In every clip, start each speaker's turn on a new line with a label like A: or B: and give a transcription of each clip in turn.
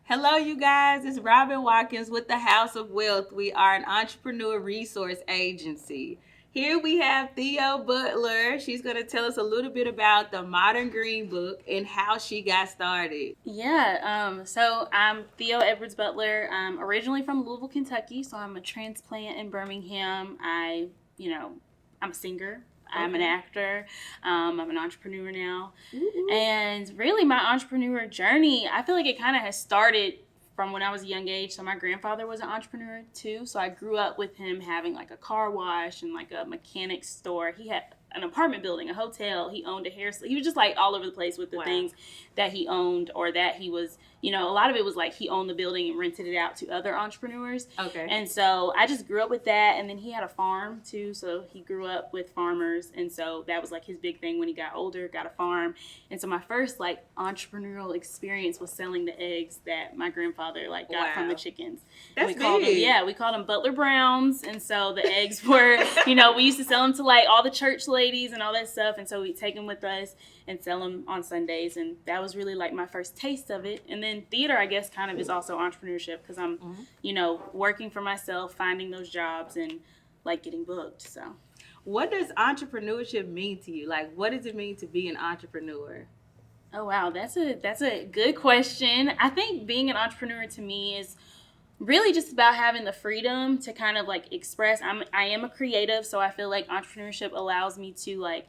A: Hello, you guys. It's Robin Watkins with the House of Wealth. We are an entrepreneur resource agency. Here we have Theo Butler. She's going to tell us a little bit about the Modern Green Book and how she got started.
B: So I'm Theo Edwards-Butler. I'm originally from Louisville, Kentucky, so I'm a transplant in Birmingham. I'm a singer. I'm an actor. I'm an entrepreneur now. Mm-hmm. And really my entrepreneur journey, I feel like it kind of has started from when I was a young age. So my grandfather was an entrepreneur too. So I grew up with him having like a car wash and like a mechanic store. He had an apartment building, a hotel. He owned a hair salon. He was just like all over the place with the things that he owned, or that he was, a lot of it was like he owned the building and rented it out to other entrepreneurs.
A: Okay.
B: And so I just grew up with that. And then he had a farm too. So he grew up with farmers. And so that was like his big thing when he got older, got a farm. And so my first like entrepreneurial experience was selling the eggs that my grandfather got from the chickens.
A: That's big.
B: We called them Butler Browns. And so the eggs were, we used to sell them to like all the church ladies and all that stuff. And so we'd take them with us and sell them on Sundays. And that was really like my first taste of it. And then theater, I guess, kind of is also entrepreneurship, because I'm, working for myself, finding those jobs and like getting booked. So
A: what does entrepreneurship mean to you? Like, what does it mean to be an entrepreneur?
B: Oh, wow. That's a good question. I think being an entrepreneur to me is really just about having the freedom to kind of like express. I am a creative, so I feel like entrepreneurship allows me to like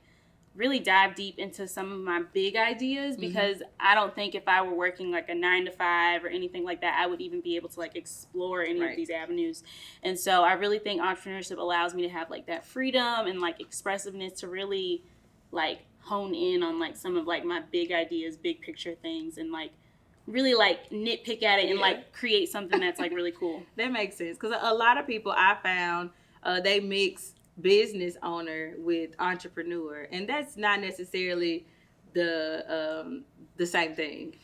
B: really dive deep into some of my big ideas, because I don't think if I were working like a 9-to-5 or anything like that, I would even be able to like explore any of these avenues. And so I really think entrepreneurship allows me to have like that freedom and like expressiveness to really like hone in on like some of like my big ideas, big picture things, and like really like nitpick at it and like create something that's like really cool.
A: That makes sense, because a lot of people I found they mix business owner with entrepreneur, and that's not necessarily the same thing.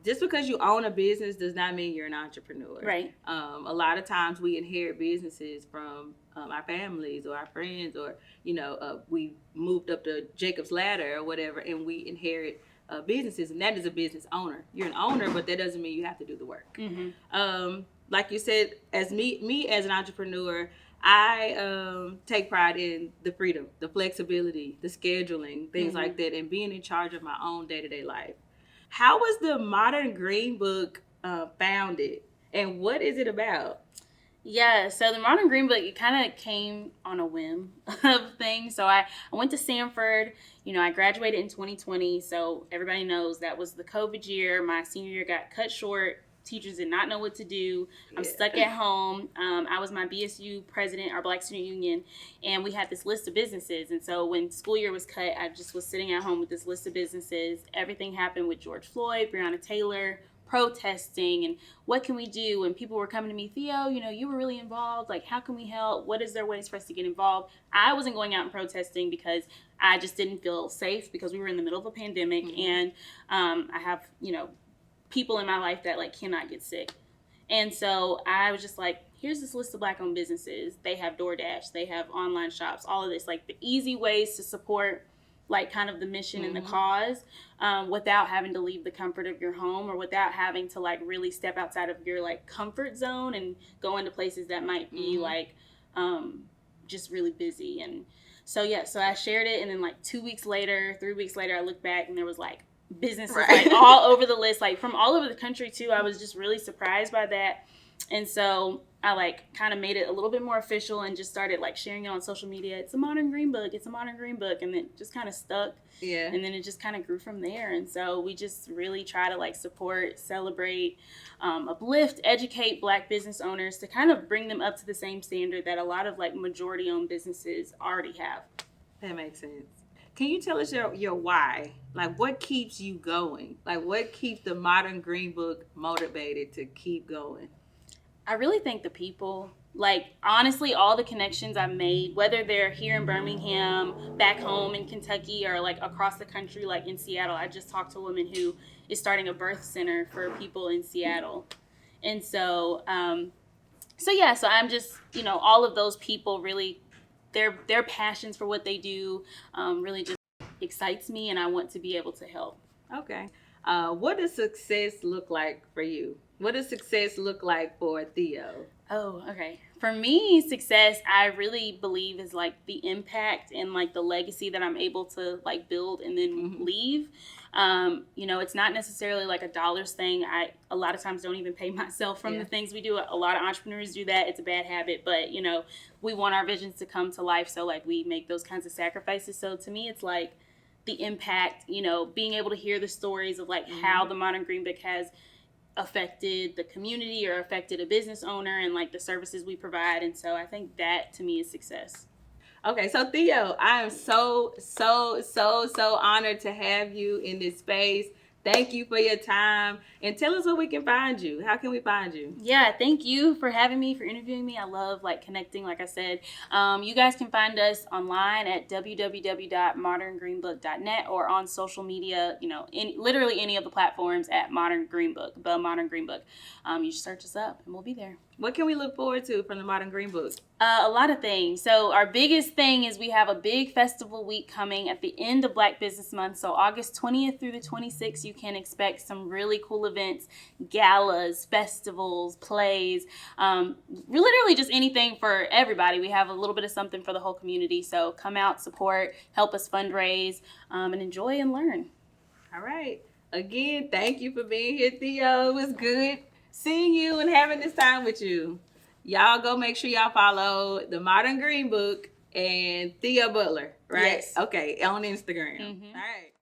A: Just because you own a business does not mean you're an entrepreneur.
B: Right.
A: A lot of times we inherit businesses from our families or our friends, or we moved up the Jacob's ladder or whatever, and we inherit businesses, and that is a business owner. You're an owner, but that doesn't mean you have to do the work. Mm-hmm. Like you said, as me as an entrepreneur, I take pride in the freedom, the flexibility, the scheduling, things like that, and being in charge of my own day-to-day life. How was the Modern Green Book founded, and what is it about?
B: Yeah, so the Modern Green Book, it kind of came on a whim of things. So I went to Stanford. I graduated in 2020, so everybody knows that was the COVID year. My senior year got cut short. Teachers did not know what to do. I'm stuck at home. I was my BSU president, our Black Student Union, and we had this list of businesses. And so when school year was cut, I just was sitting at home with this list of businesses. Everything happened with George Floyd, Breonna Taylor, protesting, and what can we do? And people were coming to me, Theo, you were really involved. Like, how can we help? What is there ways for us to get involved? I wasn't going out and protesting because I just didn't feel safe, because we were in the middle of a pandemic, and I have, people in my life that like cannot get sick. And so I was just like, here's this list of Black-owned businesses. They have DoorDash, they have online shops, all of this, like the easy ways to support like kind of the mission and the cause without having to leave the comfort of your home, or without having to like really step outside of your like comfort zone and go into places that might be like just really busy. And so so I shared it, and then like 2 weeks later, 3 weeks later, I looked back and there was like businesses like all over the list, like from all over the country too. I was just really surprised by that. And so I like kind of made it a little bit more official and just started like sharing it on social media. It's a Modern Green Book. It's a Modern Green Book. And then just kind of stuck.
A: Yeah.
B: And then it just kind of grew from there. And so we just really try to like support, celebrate, uplift, educate Black business owners to kind of bring them up to the same standard that a lot of like majority owned businesses already have.
A: That makes sense. Can you tell us your why? Like, what keeps you going? Like, what keeps the Modern Green Book motivated to keep going?
B: I really think the people. Like, honestly, all the connections I've made, whether they're here in Birmingham, back home in Kentucky, or like across the country, like in Seattle. I just talked to a woman who is starting a birth center for people in Seattle. And so, so I'm just, all of those people really, their passions for what they do really just excites me, and I want to be able to help.
A: Okay. What does success look like for you? What does success look like for Theo?
B: Oh, okay. For me, success, I really believe is like the impact and like the legacy that I'm able to like build and then leave. It's not necessarily like a dollars thing. I a lot of times don't even pay myself from the things we do. A lot of entrepreneurs do that. It's a bad habit, but we want our visions to come to life. So like we make those kinds of sacrifices. So to me, it's like the impact, being able to hear the stories of like how the Modern Green Book has affected the community or affected a business owner and like the services we provide. And so I think that to me is success.
A: Okay, so Theo, I am so honored to have you in this space. Thank you for your time. And tell us where we can find you. How can we find you?
B: Yeah, thank you for having me, for interviewing me. I love like connecting, like I said. You guys can find us online at www.moderngreenbook.net or on social media, literally any of the platforms at Modern Green Book, the Modern Green Book. You just search us up and we'll be there.
A: What can we look forward to from the Modern Green Book?
B: A lot of things. So our biggest thing is we have a big festival week coming at the end of Black Business Month. So August 20th through the 26th, you can expect some really cool events, galas, festivals, plays, literally just anything for everybody. We have a little bit of something for the whole community. So come out, support, help us fundraise, and enjoy and learn.
A: All right. Again, thank you for being here, Theo. It was good seeing you and having this time with you. Y'all go make sure y'all follow the Modern Green Book and Theo Butler, right?
B: Yes.
A: Okay, on Instagram. All right.